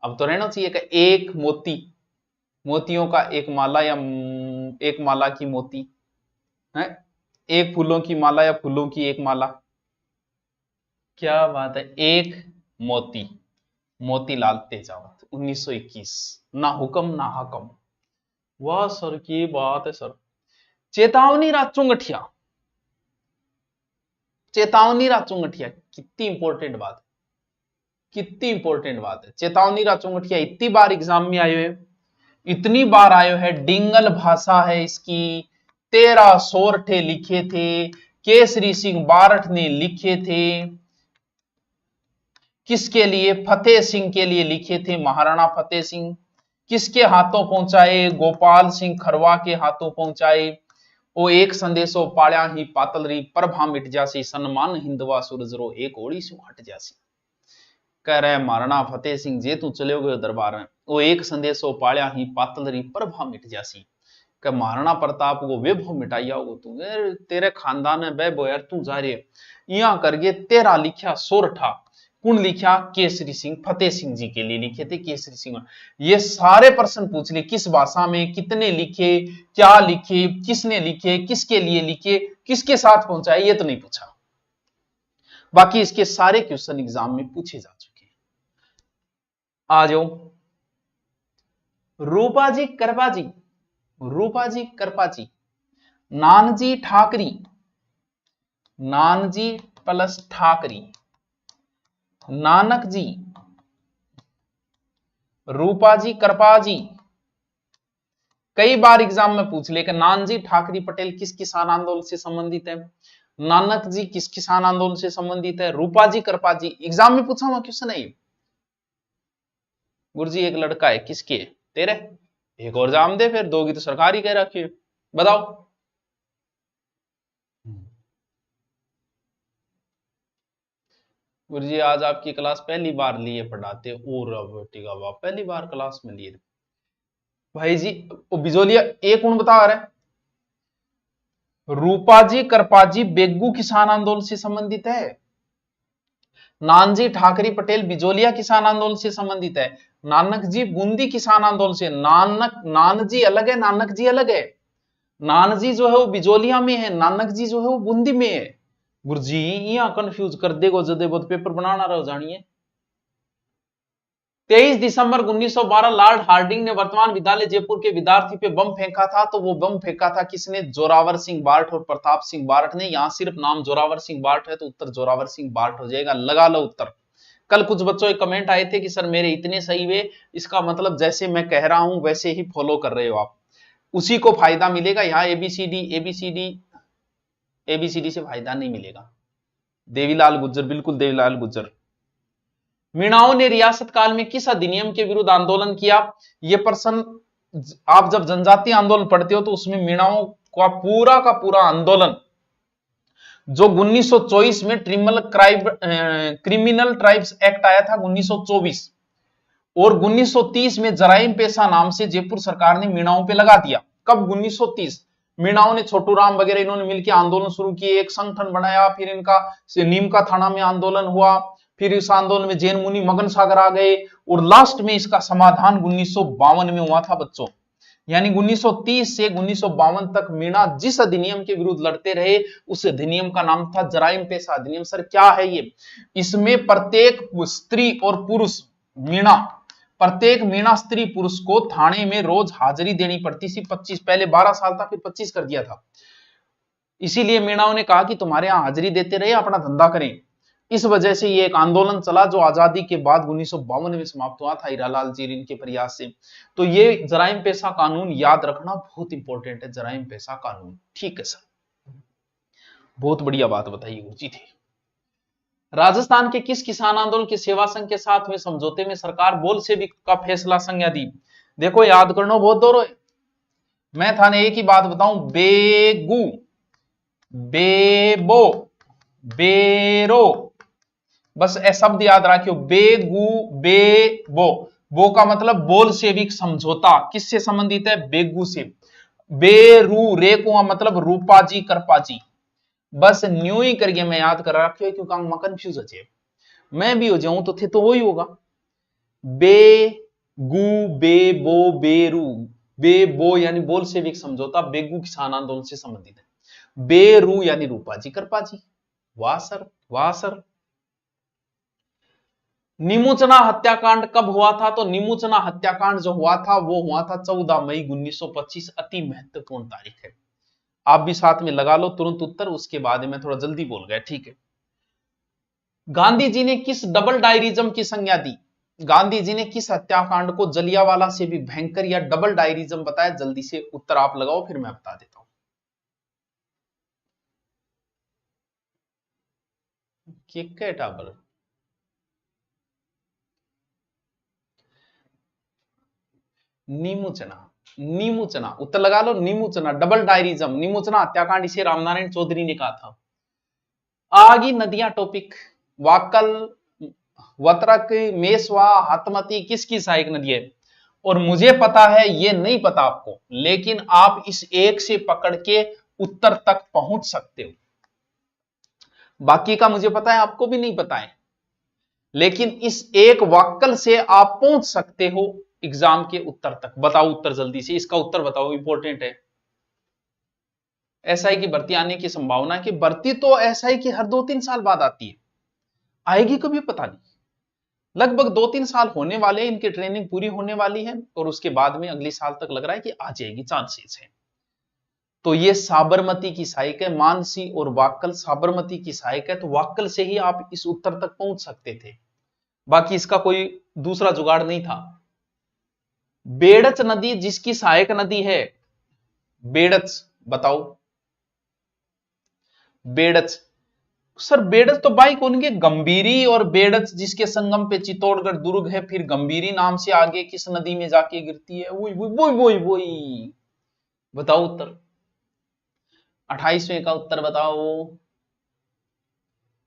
अब तो रहना चाहिए कि एक मोती, मोतियों का एक माला, या एक माला की मोती है, एक फूलों की माला या फूलों की एक माला, क्या बात है, एक मोती, मोतीलाल तेजावत 1921, ना हुक्म ना हकम। वाह सर की बात है सर। चेतावनी राचुंगठिया, चेतावनी राचुंगठिया कितनी इंपॉर्टेंट बात है, कितनी इंपॉर्टेंट बात है। चेतावनी राचुंगठिया इतनी बार एग्जाम में आयो है, इतनी बार आयो है, डिंगल भाषा है इसकी, 13 सोरठे लिखे थे, केसरी सिंह बारठ ने लिखे थे, किसके लिए? फतेह सिंह के लिए लिखे थे, महाराणा फतेह सिंह। किसके हाथों पहुंचाए? गोपाल सिंह खरवा के हाथों पहुंचाए। ओ एक संदेशो पाल्या ही पातलरी, प्रभा मिट जासी, सन्मान हिंदवा सूरजरो, एक ओड़ी सु हट जासी। कह रहे महाराणा फतेह सिंह जे तू चले गए दरबार में, वो एक संदेशो पाल्या ही पातलरी, प्रभा मिट जासी। कह महाराणा प्रताप को वैभव मिटाइया हो तू, तेरे खानदान में वैभव यार, तू जा रहे यहां करके। तेरा लिखा सोरठा कौन लिखा? केसरी सिंह, फतेह सिंह जी के लिए लिखे थे केसरी सिंह। ये सारे प्रश्न पूछ ले, किस भाषा में, कितने लिखे, क्या लिखे, किसने लिखे, किसके लिए लिखे, किसके साथ पहुंचाए, ये तो नहीं पूछा। बाकी इसके सारे क्वेश्चन एग्जाम में पूछे जा चुके हैं। आ जाओ, रूपाजी करपाजी, रूपाजी करपाजी, नानजी ठाकरी, नानजी प्लस ठाकरी, नानक जी, रूपाजी कृपाजी। कई बार एग्जाम में पूछ ले कि नानजी ठाकरी पटेल किस किसान आंदोलन से संबंधित है, नानक जी किस किसान आंदोलन से संबंधित है, रूपाजी कृपाजी एग्जाम में पूछा हुआ क्वेश्चन है। गुरुजी एक लड़का है, किसके? तेरे। एक और जाम दे, फिर दोगी तो सरकारी कह रखी है, बताओ। गुरुजी आज आपकी क्लास पहली बार लिए पढ़ाते, और बेटी का बाप पहली बार क्लास में लिए भाई जी। बिजोलिया एक कौन बता रहा है? रूपाजी कृपाजी बेगू किसान आंदोलन से संबंधित है, नानजी ठाकरी पटेल बिजोलिया किसान आंदोलन से संबंधित है, नानक जी बूंदी किसान आंदोलन से। नानक जी अलग है, नानक जी अलग है। नानजी जो है वो बिजोलिया में है, नानक जी जो है वो बूंदी में है। गुरुजी यहां कंफ्यूज कर देगो जदे बहुत पेपर बनाना रहो जानिए। 23 दिसंबर 1912 लॉर्ड हार्डिंग ने वर्तमान विद्यालय जयपुर के विद्यार्थी पे बम फेंका था, तो वो बम फेंका था किसने? जोरावर सिंह बार्ट और प्रताप सिंह बार्ट ने। यहां सिर्फ नाम जोरावर सिंह बार्ट है तो उत्तर जोरावर सिंह बार्ट हो जाएगा, लगा लो उत्तर। कल कुछ बच्चों के कमेंट आए थे कि सर मेरे इतने सही वे, इसका मतलब जैसे मैं कह रहा हूं वैसे ही फॉलो कर रहे हो आप, उसी को फायदा मिलेगा। यहां एबीसीडी एबीसीडी एबीसीडी से फायदा नहीं मिलेगा। देवीलाल गुज्जर, बिल्कुल देवीलाल गुज्जर। मीणाओं ने रियासत काल में किस अधिनियम के विरुद्ध आंदोलन किया? यह प्रश्न आप जब जनजातीय आंदोलन पढ़ते हो तो उसमें मीणाओं का पूरा आंदोलन जो 1924 में क्रिमिनल ट्राइब्स एक्ट आया था 1924, और 1930 में जराइम पेशा नाम से जयपुर सरकार ने मीणाओं पे लगा दिया। कब? 1930। मीणाओं ने, छोटू राम वगैरह इन्होंने मिलकर आंदोलन शुरू किए, एक संगठन बनाया, फिर इनका नीम का थाना में आंदोलन हुआ, फिर इस आंदोलन में जैन मुनि मगन सागर आ गए, और लास्ट में इसका समाधान 1952 में हुआ था बच्चों। यानी 1930 से 1952 तक मीणा जिस अधिनियम के विरुद्ध लड़ते रहे उस अधिनियम का नाम था जराइम पेशा अधिनियम। सर क्या है ये? इसमें प्रत्येक स्त्री और पुरुष मीणा, प्रत्येक मीणा स्त्री पुरुष को थाने में रोज हाजिरी देनी पड़ती थी 25, पहले 12 साल था फिर 25 कर दिया था। इसीलिए मीणाओं ने कहा कि तुम्हारे यहां हाजिरी देते रहे, अपना धंधा करें। इस वजह से ये एक आंदोलन चला जो आजादी के बाद 1952 में समाप्त हुआ था हीरालाल जी इनके प्रयास से। तो ये जराइम पेशा कानून याद रखना बहुत इंपॉर्टेंट है, जराइम पेशा कानून। ठीक है सर, बहुत बढ़िया बात बताई गुरुजी थी। राजस्थान के किस किसान आंदोलन के सेवा संघ के साथ हुए समझौते में सरकार बोल्शेविक का फैसला संज्ञा दी? देखो याद करना बहुत दौर है। मैं थाने एक ही बात बताऊं, बेगू, बेबो, बेरो, बस ए शब्द याद रखियो, बेगू, बेबो। बो का मतलब बोल्शेविक समझौता, किससे संबंधित है? बेगू से। बेरू, रे को मतलब रूपाजी करपाजी। बस न्यू ही करके मैं याद कर रखियो क्योंकि मैं कंफ्यूज हो, मैं भी हो जाऊं तो थे तो वही होगा। बेगू, बेबो, बेरू, बेबो यानी बोल्शेविक समझौता बेगू किसान आंदोलन से संबंधित है। बेरू यानी रूपाजी करपाजी। वाह सर, वाह सर। नीमूचना हत्याकांड कब हुआ था? तो नीमूचना हत्याकांड जो हुआ था वो हुआ था 14 मई 1925। अति महत्वपूर्ण तारीख है, आप भी साथ में लगा लो तुरंत उत्तर, उसके बाद मैं थोड़ा जल्दी बोल गया। ठीक है। गांधी जी ने किस डबल डायरिज्म की संज्ञा दी? गांधी जी ने किस हत्याकांड को जलियांवाला से भी भयंकर या डबल डायरिज्म बताया? जल्दी से उत्तर आप लगाओ फिर मैं बता देता हूं। डबल नीमूचना, नीमूचना उत्तर लगा लो। नीमूचना डबल डायरिज्म, नीमूचना हत्याकांड, इसे रामनारायण चौधरी ने कहा था। आगी नदियां टॉपिक, वाकल, वत्रक, मेसवा, हाथमती किसकी सहायक नदी है? और मुझे पता है ये नहीं पता आपको, लेकिन आप इस एक से पकड़ के उत्तर तक पहुंच सकते हो। बाकी का मुझे पता है आपको भी नहीं पता है, लेकिन इस एक वाक्कल से आप पहुंच सकते हो एग्जाम के उत्तर तक। बताओ उत्तर जल्दी से, इसका उत्तर बताओ, इंपॉर्टेंट है। एसआई की भर्ती आने की संभावना है कि भर्ती तो एसआई की हर 2-3 साल बाद आती है, आएगी कभी पता नहीं। लगभग 2-3 साल होने वाले, इनकी ट्रेनिंग पूरी होने वाली है और उसके बाद में अगले साल तक लग रहा है कि आ जाएगी, चांसेस है। तो ये साबरमती की सहायक है, मानसी और वाक्कल साबरमती की सहायक है, तो वाक्कल से ही आप इस उत्तर तक पहुंच सकते थे, बाकी इसका कोई दूसरा जुगाड़ नहीं था। बेड़च नदी जिसकी सहायक नदी है, बेड़च बताओ। बेड़च सर, बेड़च तो बाइक उनके गंभीरी, और बेड़च जिसके संगम पे चित्तौड़गढ़ दुर्ग है, फिर गंभीरी नाम से आगे किस नदी में जाके गिरती है? वही वही वही वही, बताओ उत्तर। 28वें का उत्तर बताओ।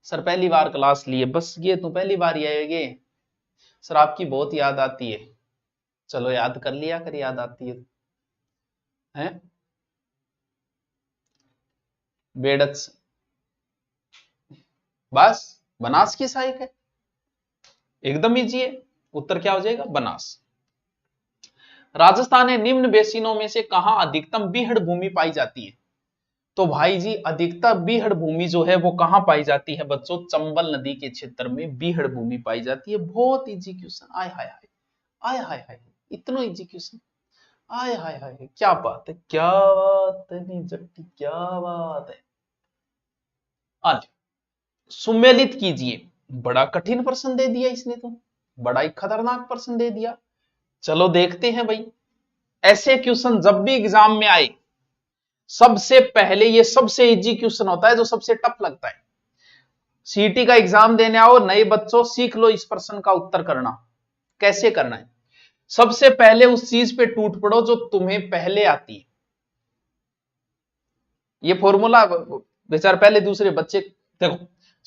सर पहली बार क्लास लिए, बस ये तो पहली बार ही आएगे। सर आपकी बहुत याद आती है, चलो याद कर लिया कर, याद आती है हैं? बेड़च बस बनास की सहायक है, एकदम इजी है। उत्तर क्या हो जाएगा? बनास। राजस्थान के निम्न बेसिनों में से कहां अधिकतम बीहड़ भूमि पाई जाती है? तो भाई जी अधिकतम बीहड़ भूमि जो है वो कहां पाई जाती है बच्चों? चंबल नदी के क्षेत्र में बीहड़ भूमि पाई जाती है। बहुत इजी क्वेश्चन, आय हाय हाय, आय हाय हाय, इतना इजी क्वेश्चन, आय हाय हाय, क्या बात है, क्या बात है, नहीं जट्टी, क्या बात है। आज सुमेलित कीजिए बड़ा कठिन प्रश्न दे दिया इसने तो, बड़ा ही खतरनाक प्रश्न दे दिया। चलो देखते हैं भाई, ऐसे क्वेश्चन जब भी एग्जाम में आए सबसे पहले, ये सबसे इजी क्वेश्चन होता है जो सबसे टफ लगता है। सीटी का एग्जाम देने आओ नए बच्चों, सीख लो इस प्रश्न का उत्तर करना कैसे करना है। सबसे पहले उस चीज पे टूट पड़ो जो तुम्हें पहले आती है। ये फॉर्मूला बेचारे पहले दूसरे बच्चे, देखो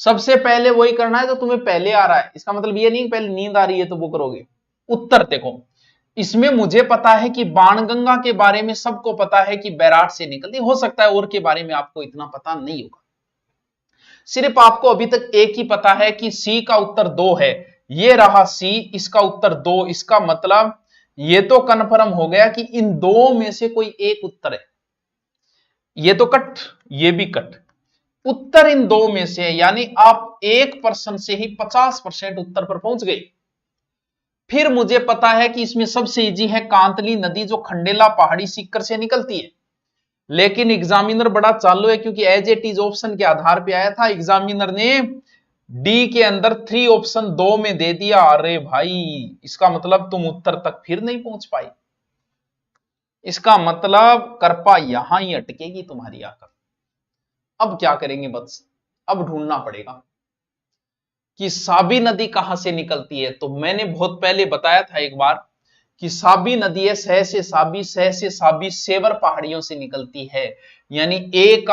सबसे पहले वही करना है जो तुम्हें पहले आ रहा है। इसका मतलब ये नहीं पहले नींद आ रही है तो वो करोगे। उत्तर देखो, इसमें मुझे पता है कि बाणगंगा के बारे में सबको पता है कि बैराट से निकलती, हो सकता है और के बारे में आपको इतना पता नहीं होगा। सिर्फ आपको अभी तक एक ही पता है कि सी का उत्तर 2 है, ये रहा सी, इसका उत्तर 2। इसका मतलब ये तो कन्फर्म हो गया कि इन दो में से कोई एक उत्तर है। ये तो कट, ये भी कट, उत्तर इन दो में से है, यानी आप 1% से ही 50% उत्तर पर पहुंच गए। फिर मुझे पता है कि इसमें सबसे इजी है कांतली नदी जो खंडेला पहाड़ी सीकर से निकलती है। लेकिन एग्जामिनर बड़ा चालू है, क्योंकि एज इट इज ऑप्शन के आधार पे आया था, एग्जामिनर ने डी के अंदर 3 ऑप्शन 2 में दे दिया। अरे भाई, इसका मतलब तुम उत्तर तक फिर नहीं पहुंच पाई। इसका मतलब करपा यहां ही अटकेगी तुम्हारी आकर। अब क्या करेंगे बस, अब ढूंढना पड़ेगा कि साबी नदी कहां से निकलती है। तो मैंने बहुत पहले बताया था एक बार कि साबी नदी है सह से साबी, सह से साबी सेवर पहाड़ियों से निकलती है। यानी ए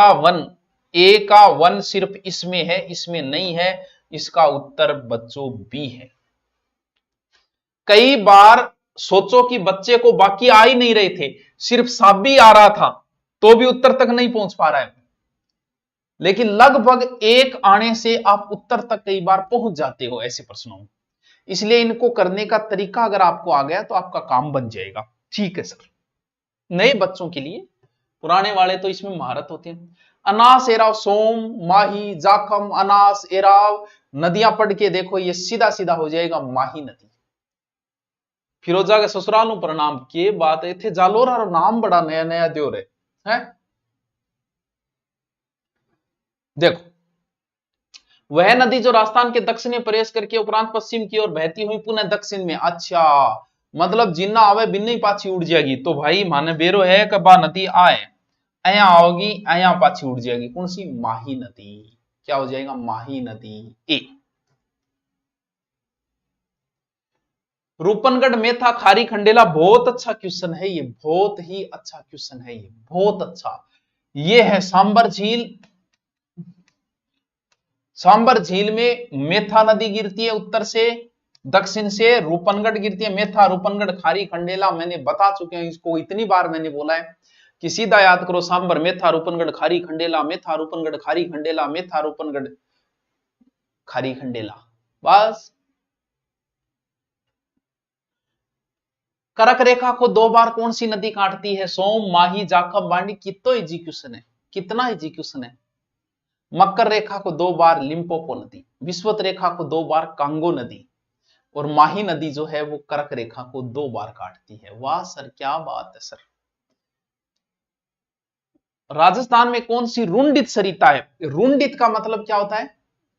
का वन सिर्फ इसमें है, इसमें नहीं है। इसका उत्तर बच्चों बी है। कई बार सोचो कि बच्चे को बाकी आ ही नहीं रहे थे, सिर्फ साबी आ रहा था तो भी उत्तर तक नहीं पहुंच पा रहा है, लेकिन लगभग एक आने से आप उत्तर तक कई बार पहुंच जाते हो ऐसे प्रश्नों में। इसलिए इनको करने का तरीका अगर आपको आ गया तो आपका काम बन जाएगा। ठीक है सर, नए बच्चों के लिए, पुराने वाले तो इसमें महारत होते हैं। अनास एराव सोम माही जाखम अनास एराव, नदियां पढ़ के देखो, ये सीधा सीधा हो जाएगा माही नदी। फिरोजा के ससुरालों प्रणाम, के बात है थे जालोर और नाम बड़ा नया नया दो रहे है। देखो, वह नदी जो राजस्थान के दक्षिण में प्रवेश करके उपरांत पश्चिम की ओर बहती हुई पुनः दक्षिण में। अच्छा, मतलब जिन्ना आवे बिन्नी पाछी उड़ जाएगी। तो भाई माने बेरो है कि बा नदी आए अया आओगी, अया पाछी उड़ जाएगी। कौन सी? माही नदी। क्या हो जाएगा? माही नदी ए। रूपनगढ़ मेथा खारी खंडेला, बहुत अच्छा क्वेश्चन है ये, बहुत ही अच्छा क्वेश्चन है ये, बहुत अच्छा। ये है सांबर झील। सांबर झील में मेथा नदी गिरती है उत्तर से, दक्षिण से रूपनगढ़ गिरती है। मेथा रूपनगढ़ खारी खंडेला मैंने बता चुके हैं, इसको इतनी बार मैंने बोला है कि सीधा याद करो, सांबर मेथा रूपनगढ़ खारी खंडेला, मेथा रूपनगढ़ खारी खंडेला, मेथा रूपनगढ़ खारी खंडेला, बस। करक रेखा को 2 बार कौन सी नदी काटती है? सोम माही जाखम बांडी। कितना इजी क्वेश्चन है, कितना इजी क्वेश्चन है। मकर रेखा को 2 बार लिम्पोपो नदी, विश्वत रेखा को 2 बार कांगो नदी, और माही नदी जो है वो करक रेखा को 2 बार काटती है। वाह सर, क्या बात है सर। राजस्थान में कौन सी रुंडित सरिता है? रुंडित का मतलब क्या होता है?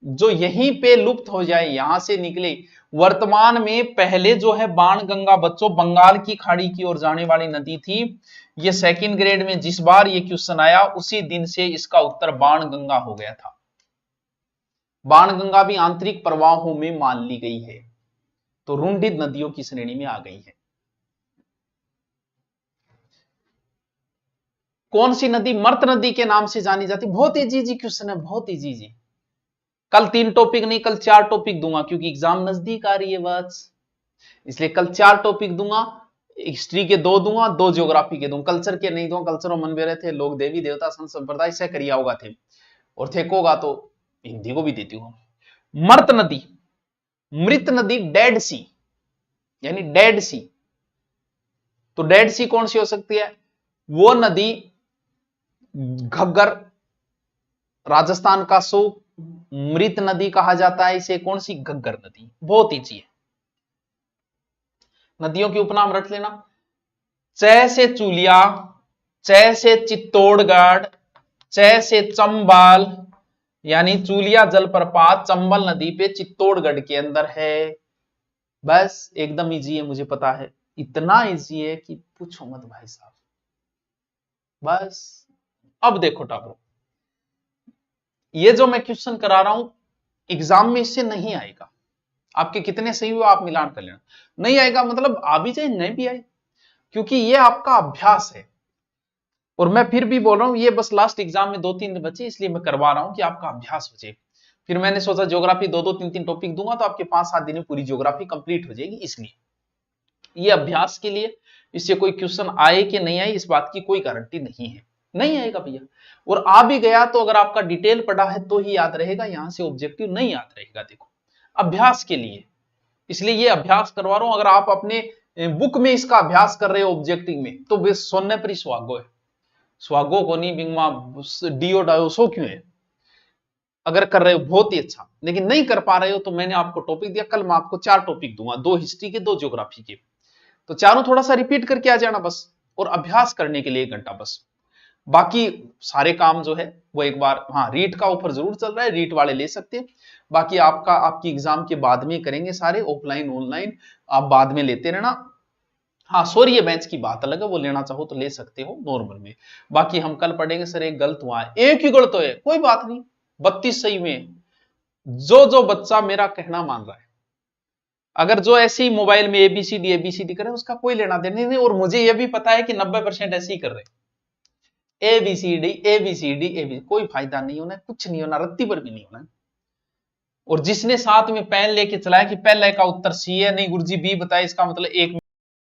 जो यहीं पे लुप्त हो जाए, यहां से निकले। वर्तमान में पहले जो है बाणगंगा बच्चों बंगाल की खाड़ी की ओर जाने वाली नदी थी। ये सेकंड ग्रेड में जिस बार ये क्वेश्चन आया उसी दिन से इसका उत्तर बाणगंगा हो गया था। बाणगंगा भी आंतरिक प्रवाहों में मान ली गई है, तो रुंडित नदियों की श्रेणी में आ गई है। कौन सी नदी मर्त नदी के नाम से जानी जाती? बहुत इजी क्वेश्चन है, बहुत इजी। कल 3 टॉपिक नहीं, कल 4 टॉपिक दूंगा, क्योंकि एग्जाम नजदीक आ रही है बस, इसलिए कल 4 टॉपिक दूंगा। हिस्ट्री के 2 दूंगा, 2 ज्योग्राफी के दूंगा, कल्चर के नहीं दूंगा। कल्चर मन में रहे थे लोग देवी देवता संत संप्रदाय से करिया होगा थे, और थे कोगा तो हिंदी को भी देती हूं। मर्त नदी, मृत नदी, डेड सी, यानी डेड सी। तो डेड सी कौन सी हो सकती है? वो नदी घग्गर, राजस्थान का सो मृत नदी कहा जाता है इसे। कौन सी? घग्गर नदी। बहुत ईजी है, नदियों के उपनाम रट लेना। चै से चूलिया, चै से चित्तौड़गढ़, चै से चंबाल, यानी चूलिया जलप्रपात चंबल नदी पे चित्तौड़गढ़ के अंदर है। बस एकदम इजी है, मुझे पता है, इतना इजी है कि पूछो मत भाई साहब। बस अब देखो टाबरो, ये जो मैं क्वेश्चन करा रहा हूं एग्जाम में इससे नहीं आएगा। आपके कितने सही हुआ आप मिलान कर लेना, नहीं आएगा मतलब आ भी जाए नहीं भी आए, क्योंकि ये आपका अभ्यास है। और मैं फिर भी बोल रहा हूं ये बस लास्ट एग्जाम में 2-3 दिन बचे इसलिए मैं करवा रहा हूं कि आपका अभ्यास हो जाए। फिर मैंने सोचा ज्योग्राफी 2-2 3-3 टॉपिक दूंगा तो आपके 5-7 दिन में पूरी ज्योग्राफी कंप्लीट हो जाएगी, इसलिए ये अभ्यास के लिए। इससे कोई क्वेश्चन आए कि नहीं आए इस बात की कोई गारंटी नहीं है, नहीं आएगा भैया। और आ भी गया तो अगर आपका डिटेल पढ़ा है तो ही याद रहेगा, यहां से ऑब्जेक्टिव नहीं याद रहेगा। देखो अभ्यास के लिए, इसलिए ये अभ्यास करवा रहा हूं। अगर आप अपने बुक में इसका अभ्यास कर रहे हो ऑब्जेक्टिव में तो वे सोने पर ही सुहागो है, सुहागो को नहीं बिंगमा डीओ डायो सो क्यों है। अगर कर रहे हो बहुत ही अच्छा, लेकिन नहीं कर पा रहे हो तो मैंने आपको टॉपिक दिया, कल मैं आपको 4 टॉपिक दूंगा, 2 हिस्ट्री के 2 ज्योग्राफी के, तो चारों थोड़ा सा रिपीट करके आ जाना बस, और अभ्यास करने के लिए 1 घंटा बस। बाकी सारे काम जो है वो एक बार, हाँ रीट का ऑफर जरूर चल रहा है, रीट वाले ले सकते हैं। बाकी आपकी एग्जाम के बाद में करेंगे सारे, ऑफलाइन ऑनलाइन आप बाद में लेते रहना। हाँ सॉरी ये बेंच की बात अलग है, वो लेना चाहो तो ले सकते हो नॉर्मल में। बाकी हम कल पढ़ेंगे सर एक गलत हुआ है, एक ही गलत है कोई बात नहीं, 32 सही में। जो बच्चा मेरा कहना मान रहा है, अगर जो ऐसे ही मोबाइल में एबीसीडी करे उसका कोई लेना देना नहीं, और मुझे यह भी पता है कि 90% ऐसे ही कर रहे, एबीसीडी कोई फायदा नहीं होना, कुछ नहीं होना, रत्ती पर भी नहीं होना। और जिसने साथ में पेन लेके चलाया कि पहले का उत्तर सी है, नहीं गुरुजी बी बताए इसका मतलब एक